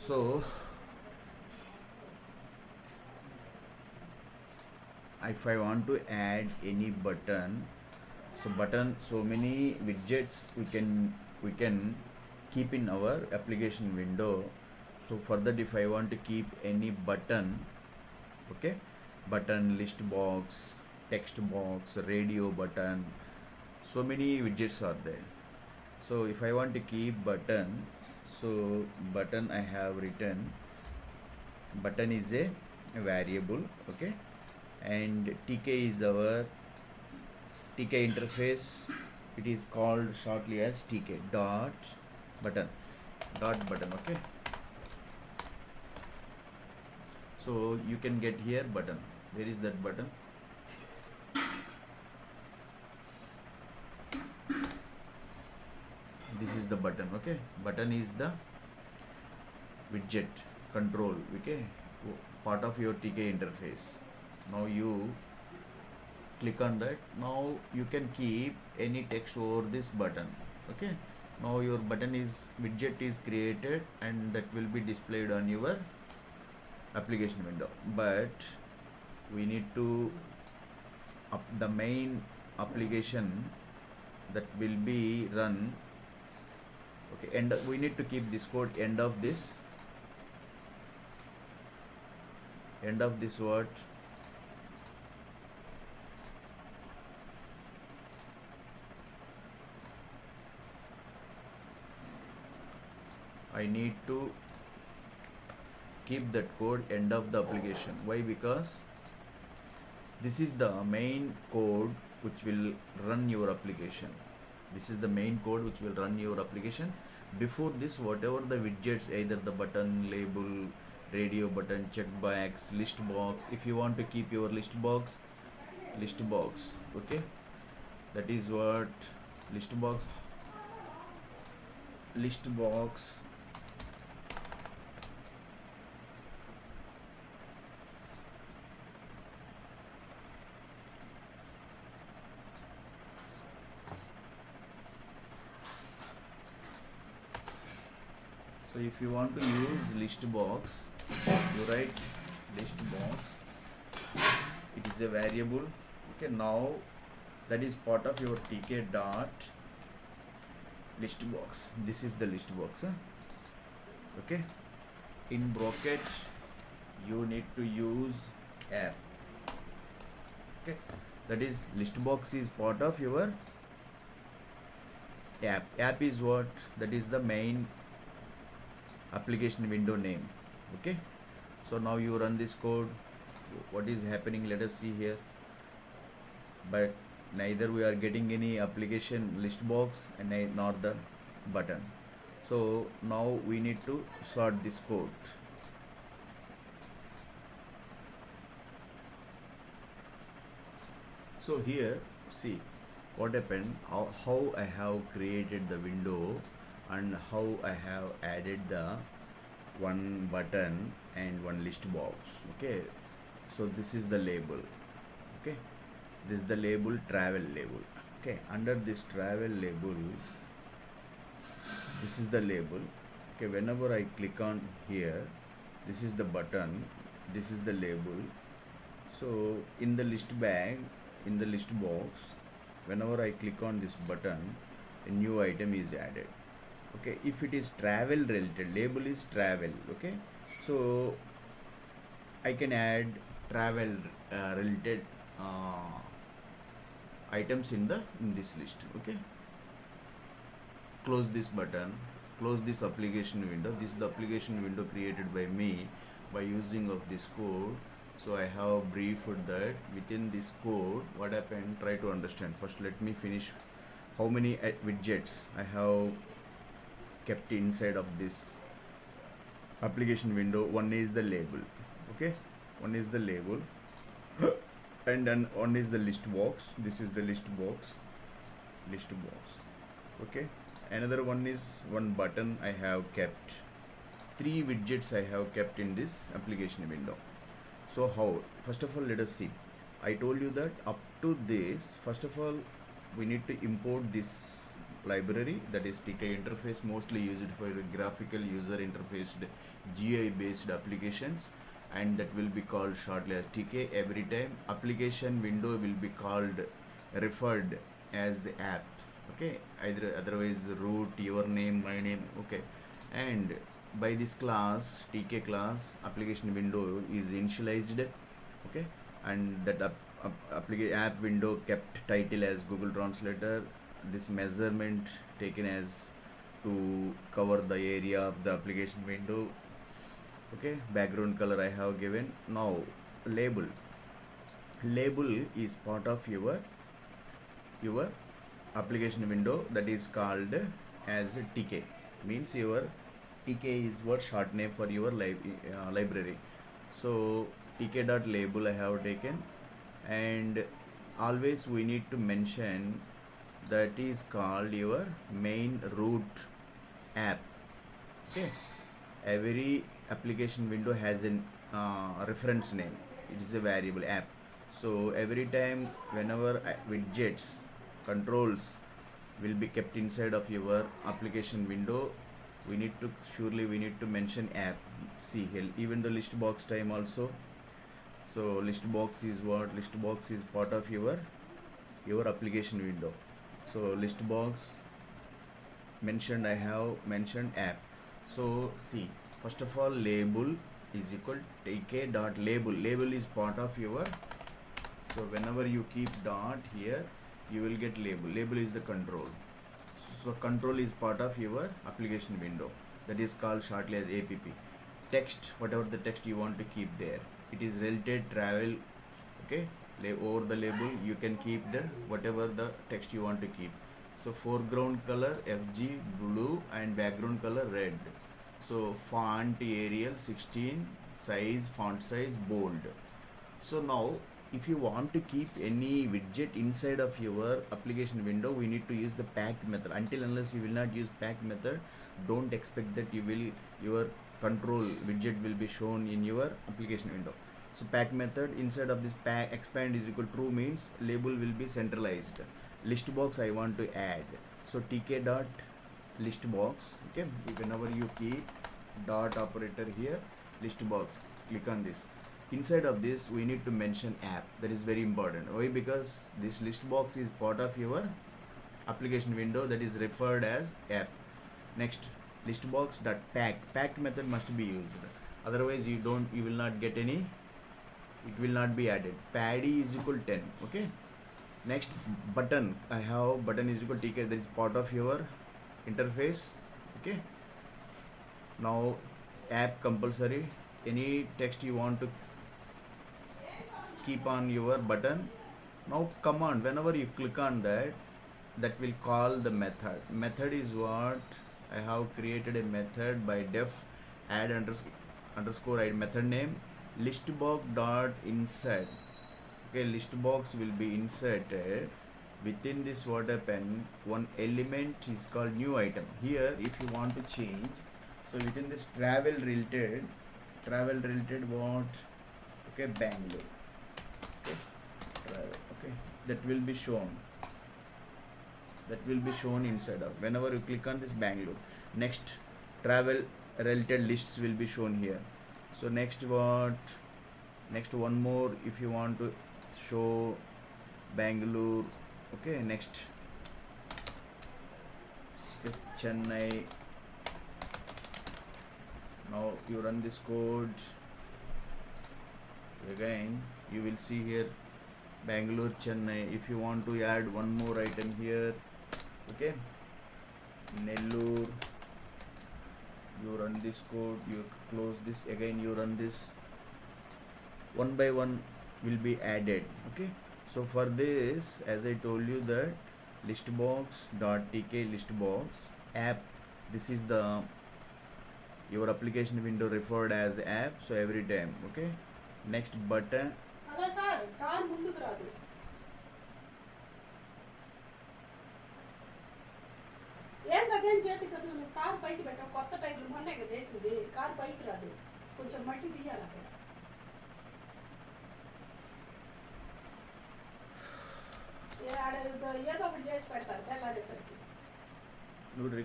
So if I want to add any button, so many widgets we can keep in our application window. So for that, if I want to keep any button, okay, button, list box, text box, radio button, so many widgets are there. So if I want to keep button, so button I have written button is a variable, okay, and tk is our tk interface. It is called shortly as tk button dot button, okay. So you can get here button. Where is that button? This is the button, okay. Button is the widget control, okay, part of your tk interface. Now you click on that. Now you can keep any text over this button, okay. Now your button is widget is created and that will be displayed on your application window. But we need to up the main application that will be run, okay, and we need to keep this code end of this what I need to keep that code end of the application. Why? Because this is the main code which will run your application. This is the main code which will run your application. Before this, whatever the widgets, either the button, label, radio button, checkbox, list box, if you want to keep your list box, okay, that is what list box. So if you want to use list box, you write list box. It is a variable, okay. Now that is part of your tk dot list box. This is the list box, okay. In bracket you need to use app, okay. That is list box is part of your app is what? That is the main application window name, okay. So now you run this code. What is happening? Let us see here. But neither we are getting any application list box and nor the button. So now we need to sort this code. So here, see what happened, how I have created the window and how I have added the one button and one list box, okay. So this is the label, okay. This is the label, travel label, okay. Under this travel label, this is the label, okay. Whenever I click on here, this is the button, this is the label. So in the list box, whenever I click on this button, a new item is added, okay. If it is travel related, label is travel, okay. So I can add travel related items in this list, okay. Close this button, close this application window. This is the application window created by me by using of this code. So I have briefed that within this code what happened. Try to understand. First let me finish how many widgets I have kept inside of this application window. One is the label, okay, one is the label and then one is the list box. This is the list box, okay. Another one is one button. I have kept 3 widgets I have kept in this application window. So how? First of all, let us see. I told you that up to this, first of all, we need to import this library, that is TK interface, mostly used for graphical user interface GUI based applications, and that will be called shortly as TK. Every time application window will be called referred as the app, okay, either otherwise root, your name, my name, okay. And by this class TK class, application window is initialized, okay, and that app window kept title as Google Translator, this measurement taken as to cover the area of the application window, okay. Background color I have given. Now label is part of your application window, that is called as TK, means your TK is what short name for your library. So TK dot label I have taken, and always we need to mention that is called your main root app, okay. Every application window has an reference name, it is a variable app. So every time whenever widgets controls will be kept inside of your application window, we need to mention app. See here, even the list box time also. So list box is what? List box is part of your application window. So list box mentioned, I have mentioned app. So see, first of all, label is equal tk dot label. Label is part of your, so whenever you keep dot here, you will get label. Label is the control. So control is part of your application window, that is called shortly as app. Text, whatever the text you want to keep there, it is related travel, okay. Over the label you can keep the whatever the text you want to keep. So foreground color FG blue and background color red. So font Arial 16, size, font size bold. So now if you want to keep any widget inside of your application window, we need to use the pack method. Until unless you will not use pack method, don't expect that your control widget will be shown in your application window. So pack method, inside of this pack expand is equal true means label will be centralized. List box I want to add, so tk dot list box, okay. Whenever you keep dot operator here, list box, click on this. Inside of this we need to mention app, that is very important. Why? Because this list box is part of your application window, that is referred as app. Next, list box dot pack method must be used, otherwise you will not get any, it will not be added. Paddy is equal 10, okay. Next, button, I have button is equal tk, that is part of your interface, okay. Now app compulsory, any text you want to keep on your button. Now command, whenever you click on that, that will call the method. Method is what? I have created a method by def add underscore add method name listbox dot insert, okay. Listbox will be inserted within this. What happen, one element is called new item. Here if you want to change, so within this travel related what, okay, Bangalore, okay, travel, okay, that will be shown, inside of, whenever you click on this Bangalore. Next, travel related lists will be shown here. So next what, next one more, if you want to show Bangalore, okay. Next Chennai. Now you run this code again, you will see here Bangalore, Chennai. If you want to add one more item here, okay, Nellore, you run this code, you close this, again you run this, one by one will be added, okay. So for this, as I told you, that listbox dot tk listbox app, this is the your application window referred as app, so every time, okay. Next, button, ఏంటదేం చేతి కదా నువ్వు car పైకి పెట్టావు, కొత్త టైర్లు మొన్నే కదా వేసింది, కార్ పైకి రాదు, కొంచెం మట్టి తీయాలి అక్కడ. ఏదో ఒకటి చేసి పెడతారు తెల్లారేసరికి. ನೋಡ್ರಿ